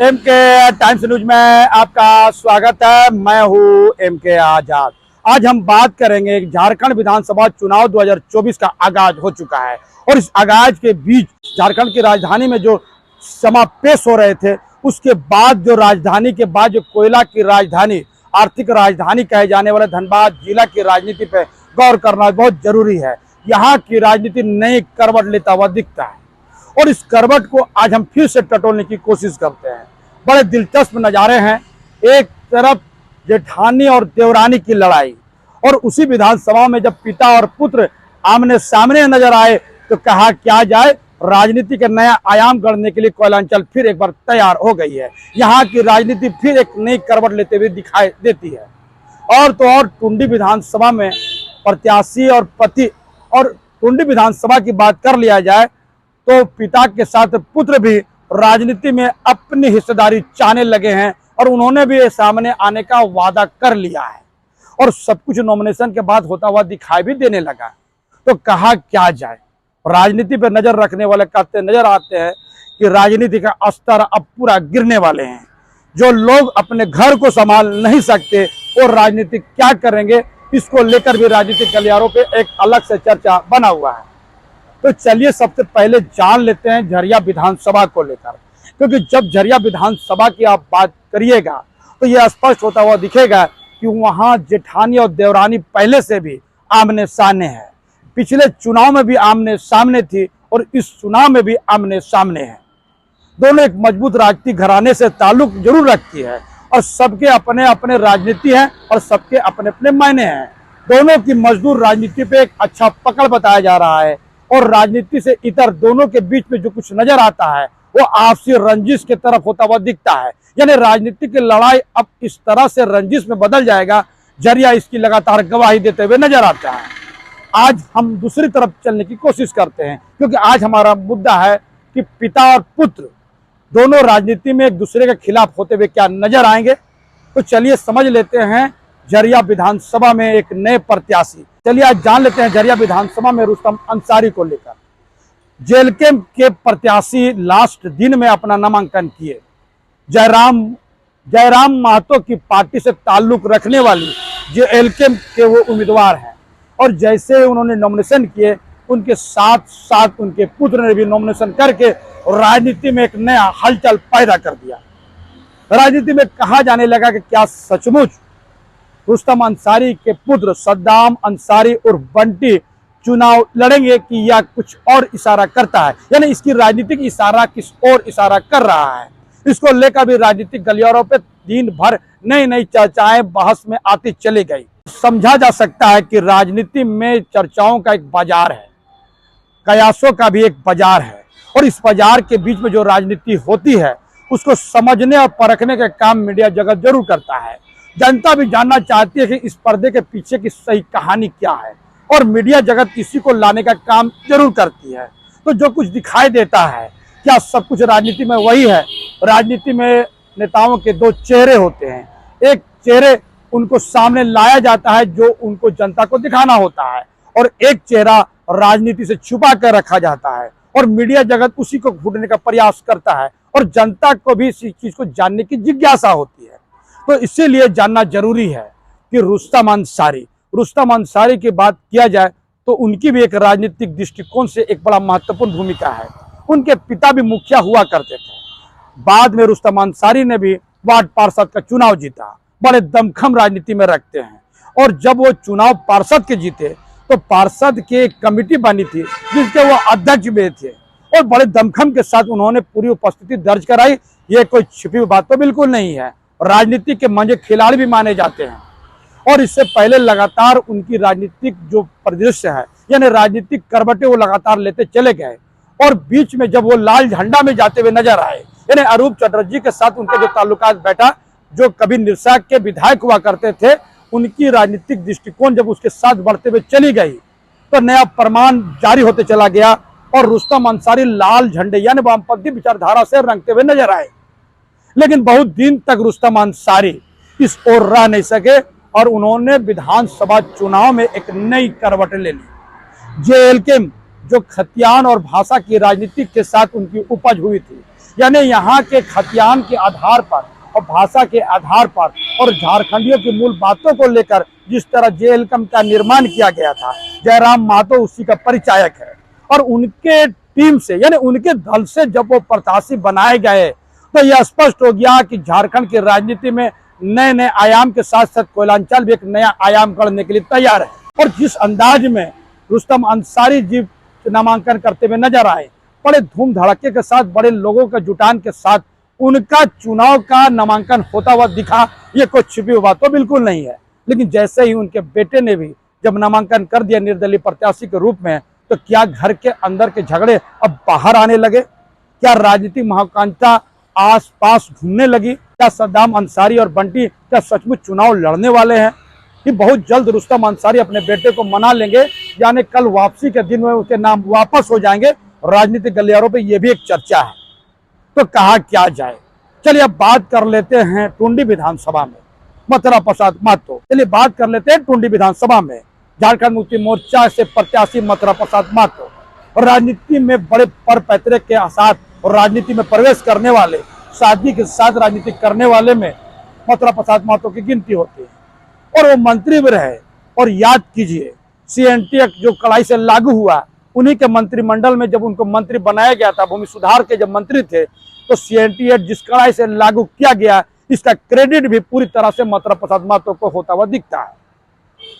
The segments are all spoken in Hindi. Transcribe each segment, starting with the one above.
एम के टाइम्स न्यूज में आपका स्वागत है। मैं हूं एम के आजाद। आज हम बात करेंगे झारखंड विधानसभा चुनाव 2024 का आगाज हो चुका है और इस आगाज के बीच झारखंड की राजधानी में जो समा पेश हो रहे थे, उसके बाद जो राजधानी के बाद जो कोयला की राजधानी, आर्थिक राजधानी कहे जाने वाले धनबाद जिला की राजनीति पे गौर करना बहुत जरूरी है। यहाँ की राजनीति नई करवट लेता हुआ दिखता है और इस करवट को आज हम फिर से टटोलने की कोशिश करते हैं। बड़े दिलचस्प नज़ारे हैं। एक तरफ जेठानी और देवरानी की लड़ाई और उसी विधानसभा में जब पिता और पुत्र आमने सामने नजर आए तो कहा क्या जाए, राजनीति का नया आयाम गढ़ने के लिए कोयलांचल फिर एक बार तैयार हो गई है। यहाँ की राजनीति फिर एक नई करवट लेते हुए दिखाई देती है। और तो और टुंडी विधानसभा में प्रत्याशी और पति, और टुंडी विधानसभा की बात कर लिया जाए तो पिता के साथ पुत्र भी राजनीति में अपनी हिस्सेदारी चाहने लगे हैं और उन्होंने भी सामने आने का वादा कर लिया है और सब कुछ नॉमिनेशन के बाद होता हुआ दिखाई भी देने लगा। तो कहा क्या जाए, राजनीति पर नजर रखने वाले कहते नजर आते हैं कि राजनीति का स्तर अब पूरा गिरने वाले हैं। जो लोग अपने घर को संभाल नहीं सकते वो राजनीति क्या करेंगे, इसको लेकर भी राजनीतिक गलियारों पे एक अलग से चर्चा बना हुआ है। तो चलिए सबसे पहले जान लेते हैं झरिया विधानसभा को लेकर, क्योंकि जब झरिया विधानसभा की आप बात करिएगा तो यह स्पष्ट होता हुआ दिखेगा कि वहां जेठानी और देवरानी पहले से भी आमने सामने है। पिछले चुनाव में भी आमने सामने थी और इस चुनाव में भी आमने सामने है। दोनों एक मजबूत राजनीतिक घराने से ताल्लुक जरूर रखती है और सबके अपने अपने राजनीति है और सबके अपने अपने मायने हैं। दोनों की मजदूर राजनीति पे एक अच्छा पकड़ बताया जा रहा है और राजनीति से इतर दोनों के बीच में जो कुछ नजर आता है वो आपसी रंजिश की तरफ होता हुआ दिखता है। यानी राजनीति की लड़ाई अब इस तरह से रंजिश में बदल जाएगा, झरिया इसकी लगातार गवाही देते हुए नजर आता है। आज हम दूसरी तरफ चलने की कोशिश करते हैं, क्योंकि आज हमारा मुद्दा है कि पिता और पुत्र दोनों राजनीति में एक दूसरे के खिलाफ होते हुए क्या नजर आएंगे। तो चलिए समझ लेते हैं झरिया विधानसभा में एक नए प्रत्याशी। चलिए आज जान लेते हैं झरिया विधानसभा में रुस्तम अंसारी को लेकर। जेएलके के प्रत्याशी लास्ट दिन में अपना नामांकन किए। जयराम महतो की पार्टी से ताल्लुक रखने वाली जेएलके के वो उम्मीदवार हैं और जैसे उन्होंने नॉमिनेशन किए उनके साथ साथ उनके पुत्र ने भी नॉमिनेशन करके राजनीति में एक नया हलचल पैदा कर दिया। राजनीति में कहा जाने लगा कि क्या सचमुच रुस्तम अंसारी के पुत्र सद्दाम अंसारी और बंटी चुनाव लड़ेंगे कि या कुछ और इशारा करता है, यानी इसकी राजनीतिक इशारा किस और इशारा कर रहा है। इसको लेकर भी राजनीतिक गलियारों पे दिन भर नई नई चर्चाएं बहस में आती चली गई। समझा जा सकता है कि राजनीति में चर्चाओं का एक बाजार है, कयासों का भी एक बाजार है और इस बाजार के बीच में जो राजनीति होती है उसको समझने और परखने का काम मीडिया जगत जरूर करता है। जनता भी जानना चाहती है कि इस पर्दे के पीछे की सही कहानी क्या है और मीडिया जगत इसी को लाने का काम जरूर करती है। तो जो कुछ दिखाई देता है क्या सब कुछ राजनीति में वही है? राजनीति में नेताओं के दो चेहरे होते हैं। एक चेहरे उनको सामने लाया जाता है जो उनको जनता को दिखाना होता है और एक चेहरा राजनीति से छुपा कर रखा जाता है और मीडिया जगत उसी को ढूंढने का प्रयास करता है और जनता को भी इस चीज को जानने की जिज्ञासा होती है। तो इसीलिए जानना जरूरी है कि रुस्तम अंसारी की बात किया जाए तो उनकी भी एक राजनीतिक दृष्टिकोण से एक बड़ा महत्वपूर्ण भूमिका है। उनके पिता भी मुखिया हुआ करते थे। बाद में रुस्तम अंसारी ने भी वार्ड पार्षद का चुनाव जीता। बड़े दमखम राजनीति में रखते हैं और जब वो चुनाव पार्षद के जीते तो पार्षद की एक कमेटी बनी थी जिसके वो अध्यक्ष भी थे और बड़े दमखम के साथ उन्होंने पूरी उपस्थिति दर्ज कराई। ये कोई छिपी हुई बात तो बिल्कुल नहीं है। राजनीति के मंझे खिलाड़ी भी माने जाते हैं और इससे पहले लगातार उनकी राजनीतिक जो परिदृश्य है, यानी राजनीतिक करवटें वो लगातार लेते चले गए और बीच में जब वो लाल झंडा में जाते हुए नजर आए, यानी अरूप चटर्जी के साथ उनके जो ताल्लुकात बैठा, जो कभी निरसा के विधायक हुआ करते थे, उनकी राजनीतिक दृष्टिकोण जब उसके साथ बढ़ते हुए चली गई तो नया प्रमाण जारी होते चला गया और रुस्तम अंसारी लाल झंडे यानी वामपंथी विचारधारा से रंगते हुए नजर आए। लेकिन बहुत दिन तक रुस्तम अंसारी इस ओर रह नहीं सके और उन्होंने विधानसभा चुनाव में एक नई करवट ले ली। जेएलके जो खतियान और भाषा की राजनीति के साथ उनकी उपज हुई थी, यानी यहाँ के खतियान के आधार पर और भाषा के आधार पर और झारखंडियों की मूल बातों को लेकर जिस तरह जेएलकम का निर्माण किया गया था, जयराम महतो उसी का परिचायक है। और उनके टीम से यानी उनके दल से जब वो प्रत्याशी बनाए गए तो यह स्पष्ट हो गया कि झारखंड की राजनीति में नए नए आयाम के साथ साथ कोयलांचल भी एक नया आयाम गढ़ने के लिए तैयार है। और जिस अंदाज में रुस्तम अंसारी जी नामांकन करते हुए नजर आए, बड़े धूम धड़के के साथ, बड़े लोगों के जुटान के साथ उनका चुनाव का नामांकन होता हुआ दिखा, ये कोई छिपी हुई बात तो बिल्कुल नहीं है। लेकिन जैसे ही उनके बेटे ने भी जब नामांकन कर दिया निर्दलीय प्रत्याशी के रूप में, तो क्या घर के अंदर के झगड़े अब बाहर आने लगे? क्या राजनीतिक महत्वाकांक्षा आस पास घूमने लगी? क्या सद्दाम अंसारी और बंटी क्या सचमुच चुनाव लड़ने वाले हैं? कि बहुत जल्द रुस्तम अंसारी अपने बेटे को मना लेंगे, यानी कल वापसी के दिन में उसके नाम वापस हो जाएंगे राजनीतिक गलियारों पे, ये भी एक चर्चा है। तो कहा क्या जाए, चलिए अब बात कर लेते हैं टुंडी विधानसभा में मथुरा प्रसाद महतो। चलिए बात कर लेते हैं टुंडी विधानसभा में झारखंड मुक्ति मोर्चा से प्रत्याशी मथुरा प्रसाद महतो और राजनीति में बड़े पर पैतरे के साथ और राजनीति में प्रवेश करने वाले, शादी के साथ राजनीति करने वाले में मथुरा प्रसाद महतो की गिनती होती है। और वो मंत्री भी रहे। और याद कीजिए सीएनटी एक्ट जो कड़ाई से लागू हुआ, उन्हीं के मंत्रिमंडल में जब उनको मंत्री बनाया गया था, भूमि सुधार के जब मंत्री थे, तो सीएनटी एक्ट जिस कड़ाई से लागू किया गया, इसका क्रेडिट भी पूरी तरह से मथुरा प्रसाद महतो को होता हुआ दिखता है।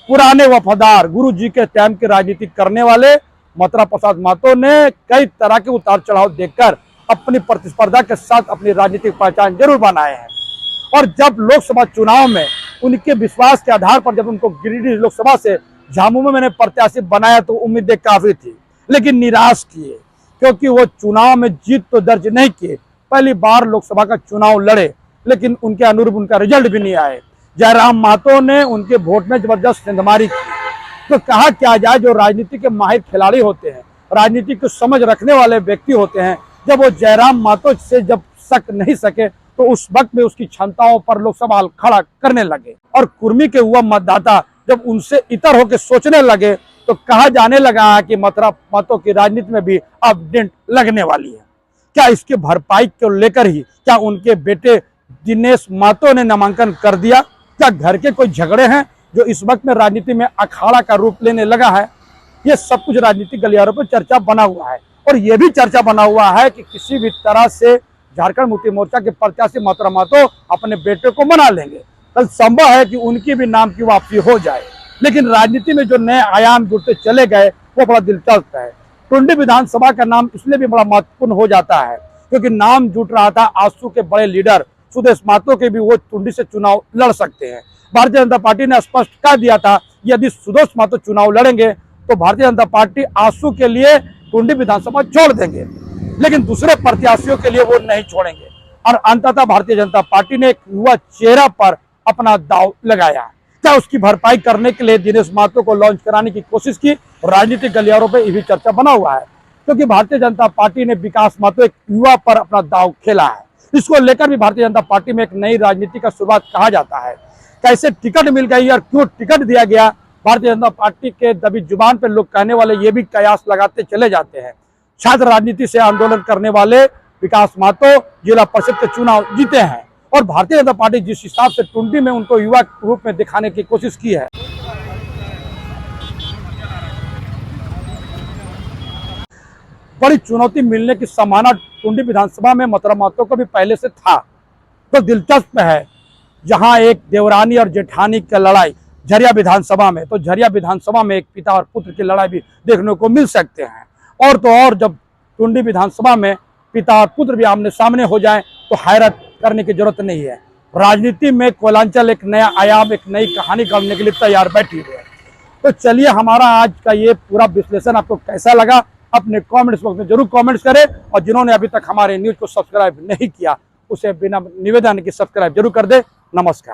पुराने वफादार गुरु जी के टाइम की राजनीति करने वाले मथुरा प्रसाद महतो ने कई तरह के उतार चढ़ाव देखकर अपनी प्रतिस्पर्धा के साथ अपनी राजनीतिक पहचान जरूर बनाए हैं। और जब लोकसभा चुनाव में उनके विश्वास के आधार पर जब उनको गिरिडीह लोकसभा से झामुमो में मैंने प्रत्याशी बनाया, तो उम्मीदें काफी थी, लेकिन निराश किए, क्योंकि वो चुनाव में जीत तो दर्ज नहीं किए। पहली बार लोकसभा का चुनाव लड़े, लेकिन उनके अनुरूप उनका रिजल्ट भी नहीं आए। जयराम महतो ने उनके वोट में जबरदस्त सेंधमारी की। तो कहा क्या जाए, जो राजनीति के माहिर खिलाड़ी होते हैं, राजनीति को समझ रखने वाले व्यक्ति होते हैं, जब वो जयराम महतो से जब सक नहीं सके, तो उस वक्त में उसकी क्षमताओं पर लोग सवाल खड़ा करने लगे। और कुर्मी के हुआ मतदाता जब उनसे इतर होकर सोचने लगे, तो कहा जाने लगा कि मथुरा महतो की राजनीति में भी अब डेंट लगने वाली है। क्या इसके भरपाई को लेकर ही क्या उनके बेटे दिनेश महतो ने नामांकन कर दिया? क्या घर के कोई झगड़े हैं जो इस वक्त में राजनीति में अखाड़ा का रूप लेने लगा है? ये सब कुछ राजनीतिक गलियारों पर चर्चा बना हुआ है। और ये भी चर्चा बना हुआ है कि किसी भी तरह से झारखंड मुक्ति मोर्चा के प्रत्याशी मथुरा महतो अपने बेटे को मना लेंगे। कल संभव है कि उनकी भी नाम की वापसी हो जाए। लेकिन राजनीति में जो नए आयाम जुड़ते चले गए, वो बड़ा दिलचस्प है। टुंडी विधानसभा का नाम इसलिए भी बड़ा महत्वपूर्ण हो जाता है क्योंकि नाम जुट रहा था आजसू के बड़े लीडर सुदेश महतो के भी, वो टुंडी से चुनाव लड़ सकते हैं। भारतीय जनता पार्टी ने स्पष्ट कर दिया था, यदि सुदेश महतो चुनाव लड़ेंगे तो भारतीय जनता पार्टी आजसू के लिए टुंडी विधानसभा छोड़ देंगे, लेकिन दूसरे प्रत्याशियों के लिए वो नहीं छोड़ेंगे। और अंततः भारतीय जनता पार्टी ने एक युवा चेहरा पर अपना दांव लगाया। क्या उसकी भरपाई करने के लिए दिनेश महतो को लॉन्च कराने की कोशिश की? राजनीतिक गलियारों पर यह भी चर्चा बना हुआ है, क्योंकि भारतीय जनता पार्टी ने विकास महतो एक युवा पर अपना दांव खेला है। इसको लेकर भी भारतीय जनता पार्टी में एक नई राजनीति का शुरुआत कहा जाता है। कैसे टिकट मिल गई और क्यों टिकट दिया गया, भारतीय जनता पार्टी के दबी जुबान पर लोग कहने वाले ये भी कयास लगाते चले जाते हैं। छात्र राजनीति से आंदोलन करने वाले विकास महतो जिला परिषद के चुनाव जीते हैं, और भारतीय जनता पार्टी जिस हिसाब से टुंडी में उनको युवा रूप में दिखाने की कोशिश की है, बड़ी चुनौती मिलने की संभावना टुंडी विधानसभा में मथुरा महतो को भी पहले से था। तो दिलचस्प है, जहां एक देवरानी और जेठानी की लड़ाई झरिया विधानसभा में, तो झरिया विधानसभा में एक पिता और पुत्र की लड़ाई भी देखने को मिल सकते हैं। और तो और जब टुंडी विधानसभा में पिता और पुत्र भी आमने सामने हो जाएं, तो हैरत करने की जरूरत नहीं है। राजनीति में कोयलांचल एक नया आयाम, एक नई कहानी गढ़ने के लिए तैयार बैठी हुई है। तो चलिए, हमारा आज का ये पूरा विश्लेषण आपको कैसा लगा, अपने कमेंट्स बॉक्स में जरूर कमेंट्स करें। और जिन्होंने अभी तक हमारे न्यूज को सब्सक्राइब नहीं किया, उसे बिना निवेदन के सब्सक्राइब जरूर कर दे। नमस्कार।